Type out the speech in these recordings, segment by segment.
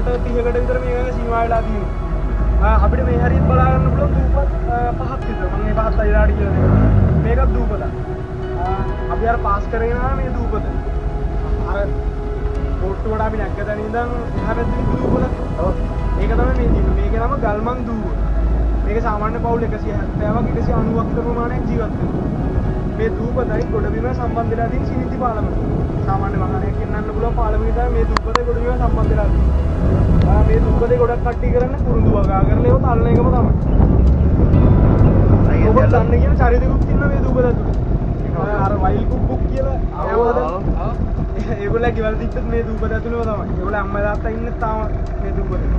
30කට විතර මේක සීමා වෙලා තියෙනවා. අපිට මේ හරියට බලා ගන්න පුළුවන් දූපත් 5ක් විතර. මම මේ 5ත් අයිලාට කියලා දෙනවා. මේකත් දූපතක්. අපි අර පාස් කරගෙන ආවා මේ දූපත. අර පොට්ටුවට අපි නැග්ග තැන ඉඳන් එහා පැත්තේ දූපත. ඔව්. මේක තමයි මේ තියෙන්නේ. මේකේ නම ගල්මන් දූපත. මේක සාමාන්‍ය පවුල් 170ක් 190ක් විතර ප්‍රමාණයක් ජීවත් වෙනවා. මේ දූපතයි ගොඩබිම සම්බන්ධ වෙලා තියෙන සිනිති පාලම. සාමාන්‍ය වාහනයක් ගෙන්නන්න පුළුවන් පාලම විතරයි මේ දූපතේ ගොඩබිම සම්බන්ධ වෙලා තියෙන්නේ. මේ දූපතේ ගොඩක් කට්ටිය කරන්නේ කුරුඳු වගා කරලා ඒව තල්න එකම තමයි. ඔබ දන්නේ කියන චරිතකුත් ඉන්නවා මේ දූපත ඇතුලේ. අර වයිල් කුක්කුක් කියලා ආවද? ඒගොල්ලෝ කිවල් දිත්තත් මේ දූපත ඇතුලේම තමයි. ඒගොල්ලෝ අම්මා තාත්තා ඉන්නේ තාම මේ දූපතේ.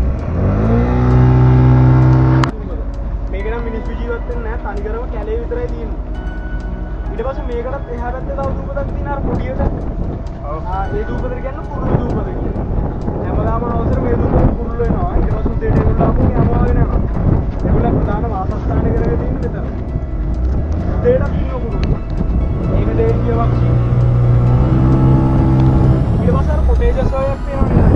මේක නම් මිනිස්සු ජීවත් වෙන්නේ නැහැ. තනිකරම කැලේ විතරයි තියෙන්නේ. ඊට පස්සේ මේකටත් එහා පැත්තේ තව දූපතක් තියෙනවා අර පොඩියට. ඒ දූපතට කියන්නේ කුරුළු දූපත කියලා. හැමදාම අවසර මේ දූපත කුරුළු වෙනවා. ඊට පස්සේ උදේට ඒගොල්ලෝ ආපහු යමවාගෙන යනවා. ඒගොල්ලෝ ප්‍රධාන වාසස්ථාන කරගෙන තියෙන්නේ මෙතන. උදේටත් ඉන්න කුරුළු. මේක දේශීය වක්ෂි. ඊට පස්සේ අර පොටේජස් වගේක් පේනවා නේද?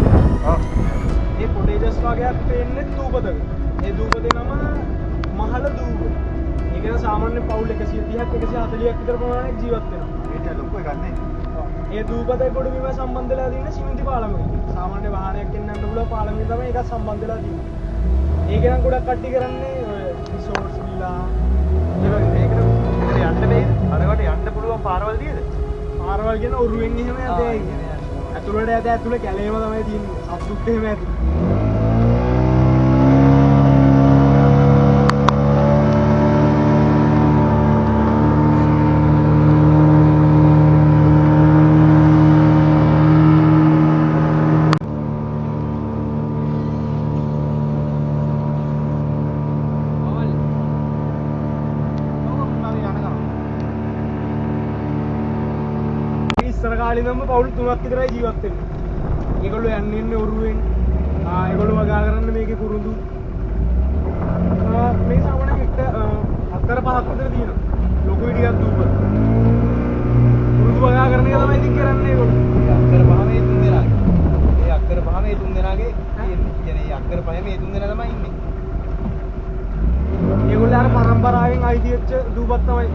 ඒ පොටේජස් වගේක් පේන්නේ දූපතක. ඒ දූපතේ නම මහල දූපත. ඒකන සාමාන්‍ය පවුල් 130ක් 140ක් විතර ප්‍රමාණයක් ජීවත් වෙනවා. ඒක ලොකු එකක් නේ. ඒ දූපතේ ගොඩබිම සම්බන්ධ වෙලා තියෙන සිමෙන්ති පාලමක. සාමාන්‍ය වාහනයක් ගෙන්නන්න පුළුවන් පාලමකින් තමයි ඒකත් සම්බන්ධ වෙලා තියෙන්නේ. ඒක නම් ගොඩක් කට්ටිය කරන්නේ ඔය රිසෝර්ට්ස් විලා ඒ වගේ මේකට යන්න බැයිද? අරකට යන්න පුළුවන් පාරවල් දියද? පාරවල් කියන ඔරුවෙන් එහෙම යතේ. ඇතුළට යත ඇතුළේ කැලේම තමයි තියෙන්නේ. සතුට් එහෙම ඇති. ඉස්සරකාලින්ම පවුල් 3ක් විතරයි ජීවත් වෙන්නේ. ඒගොල්ලෝ යන්නේ ඉන්නේ ඔරුවෙන්. ඒගොල්ලෝ වගා කරන්න මේකේ කුරුඳු. මේ සාමාන්‍යයෙන් හතර පහක් විතර තියෙනවා. ලොකු විදියක් දූපත. කුරුඳු වගා කරන එක තමයි ඉතින් කරන්නේ ඒගොල්ලෝ. අක්කර පහ මේ තුන් දෙනාගේ. ඒ අක්කර පහ මේ තුන් දෙනාගේ කියන්නේ ඒ අක්කර පහ මේ තුන් දෙනා තමයි ඉන්නේ. ඒගොල්ලෝ අර පරම්පරාවෙන් අයිති වෙච්ච දූපත් තමයි.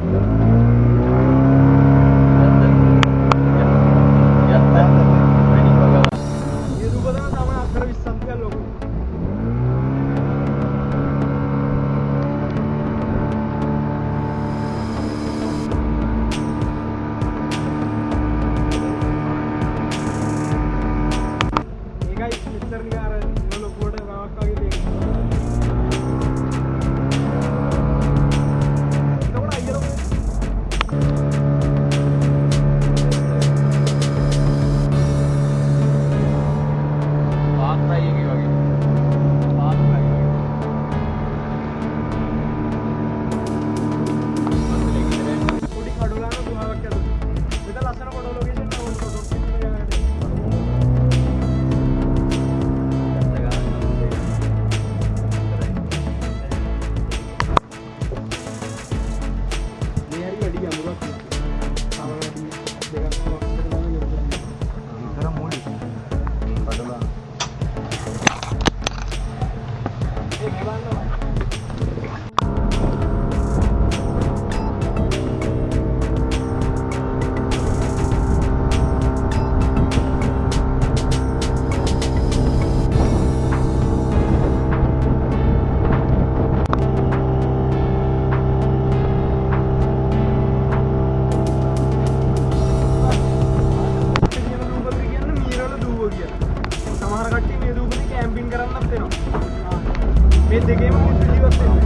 මේ දෙකේම මුත් ජීවත් වෙන්නේ.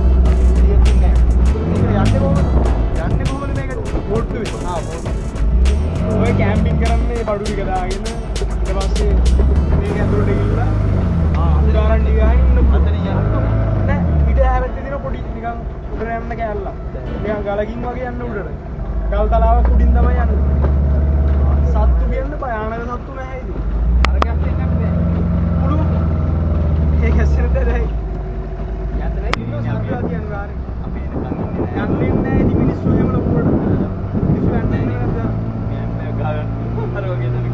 යන්නේ කොහොමද මේක පොට්ටුවේ? ඔය කැම්පින් කරන්නේ බඩු ටික දාගෙන ඊට පස්සේ මේක ඇතුළට ගිහිල්ලා උඩාරන් ටික ගහගෙන ඉන්න අතන යන්න නෑ ඊට හැවෙද්දී දින පොඩි නිකන් උඩට යන්න කෑල්ලා. නිකන් ගලකින් වගේ යන්න උඩට. ගල් තලාවක් උඩින් තමයි යන්නේ. සත්තු කියන්නේ භයානක සත්තු නැහැ ඉතින්. අර කැම්පින් යන්න බෑ. පුළු ඒක ඇස්සෙන්ද දැයි මිනිස්සු එහෙම ලොකුවට මිනිස්සු යන්නේ නැද්ද? කැම්ප් එක ගහගන්න අර වගේ දෙයක්.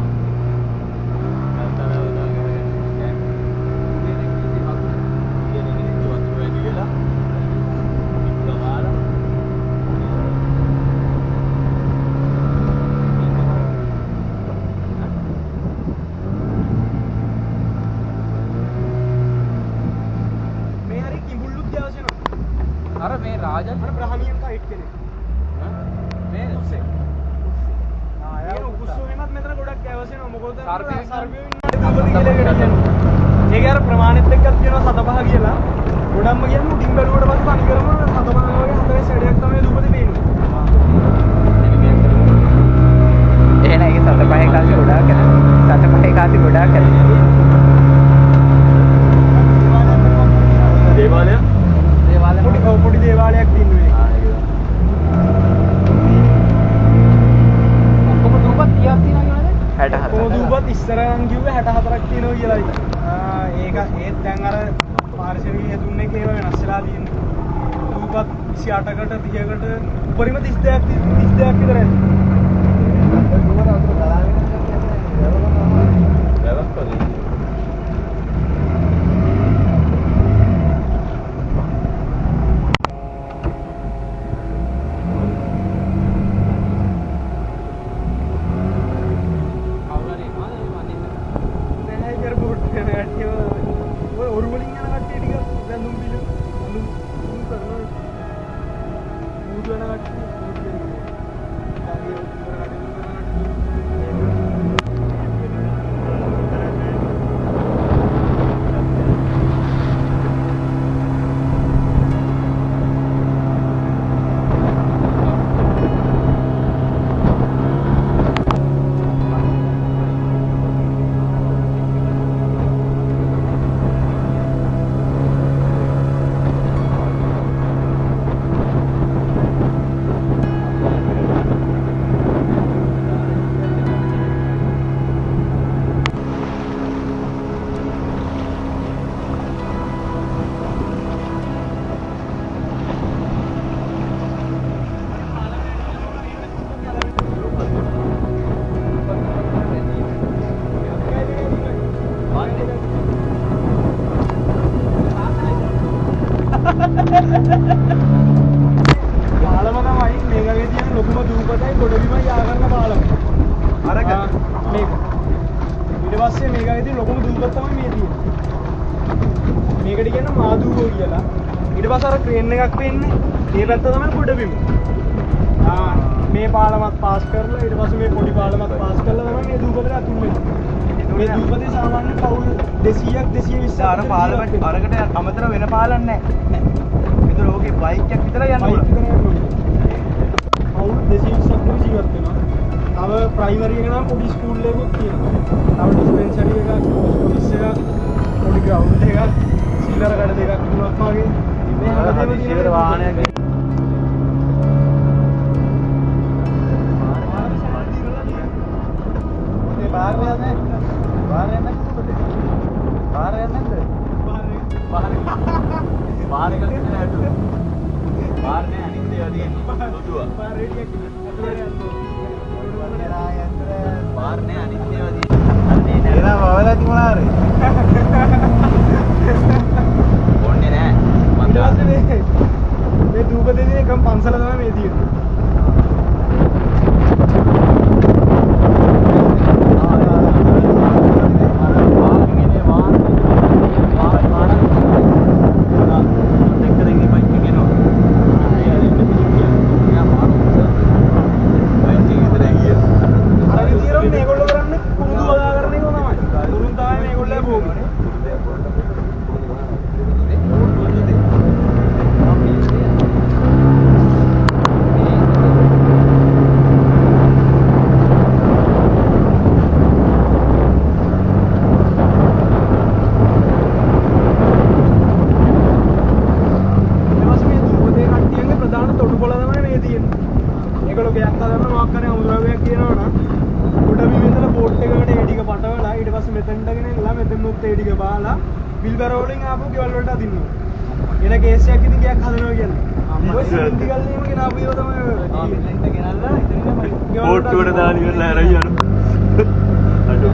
අර මේ රාජන් අර බ්‍රහ්මියන් කයිට් කෙනෙක්. මේ උස්සේ. ඒ උස්සු වෙනත් මෙතන ගොඩක් ඇවසෙනවා. මොකද සර්පියෝ සර්පියෝ ඉන්නවා. දුපති කියලා එකට කියනවා. ඒක අර ප්‍රමාණෙත් එක්කත් කියනවා 7-5 කියලා. ගොඩක්ම කියන්නේ උඩින් බැලුවට පස්සේ තනි කරම 7-5 වගේ හතරේ සැඩයක් තමයි දුපති පේන්නේ. එහෙනම් ඒක 7-5 කාසි ගොඩාක් කරනවා. 7-5 කාසි ගොඩාක් කරනවා. දේවාලය පොඩි දේවාලයක් තියෙනවා. ඔක්කොම දුපත් 30ක් තියෙනවා කියලාද? 64. කොහොමද දුපත් ඉස්සරහන් කිව්වේ 64ක් තියෙනවා කියලා ඉතින්. ඒක ඒත් දැන් අර පාරිසරික හේතුන් එක ඒව වෙනස් වෙලා තියෙනවා. දුපත් 28කට 30කට උපරිම 32ක් විතර ඇති. පාලම තමයි මේකගේ තියෙන ලොකුම දූපතයි ගොඩබිමයි යාගන්න පාලම. අරක මේක. ඊට පස්සේ මේකගේ තියෙන ලොකුම දූපත තමයි මේ තියෙන්නේ. මේකට කියන මාදූවෝ කියලා. ඊට පස්සේ අර ක්‍රේන් එකක් වෙන්නේ. මේ පැත්ත තමයි ගොඩබිම. මේ පාලමත් පාස් කරලා ඊට පස්සේ මේ පොඩි පාලමත් පාස් කරලා තමයි මේ දූපතට අතුල් වෙන්නේ. මේ දූපතේ සාමාන්‍ය පවුල් 200ක් 220ක් අර පාලමට අරකට අමතර වෙන පාලම් නැහැ. විතර ඕකේ බයික් එකක් විතරයි යන්න ඕන. පවුල් 220ක් ජීවත් වෙනවා. තව ප්‍රයිමරි එක නම් පොඩි ස්කූල් එකකුත් තියෙනවා. තව ඩිස්පෙන්සරි එකක්, පෝස්ට් ඔෆිස් එකක්, පොඩි ග්‍රවුන්ඩ් එකක්, සිල්ලර කඩ දෙකක් තුනක් වගේ. මේ හැමදේම තියෙන වාහනයක් මේ දූපතේදී එකම පන්සල තමයි මේ තියෙන්නේ. බිල්බර වලින් ආපු ගෙවල් වලට අදින්නවා. එන කේස් එකක් ඉතින් ගයක් හදනවා කියන්නේ. ඔය සින්දි ගල්ලේම ගෙනාපු ඒවා තමයි ඔය. බිල්ලෙන්ට ගෙනල්ලා ඉතින් පෝට්ටුවට දාලා ඉවරලා හැරයි යනවා. අඩෝ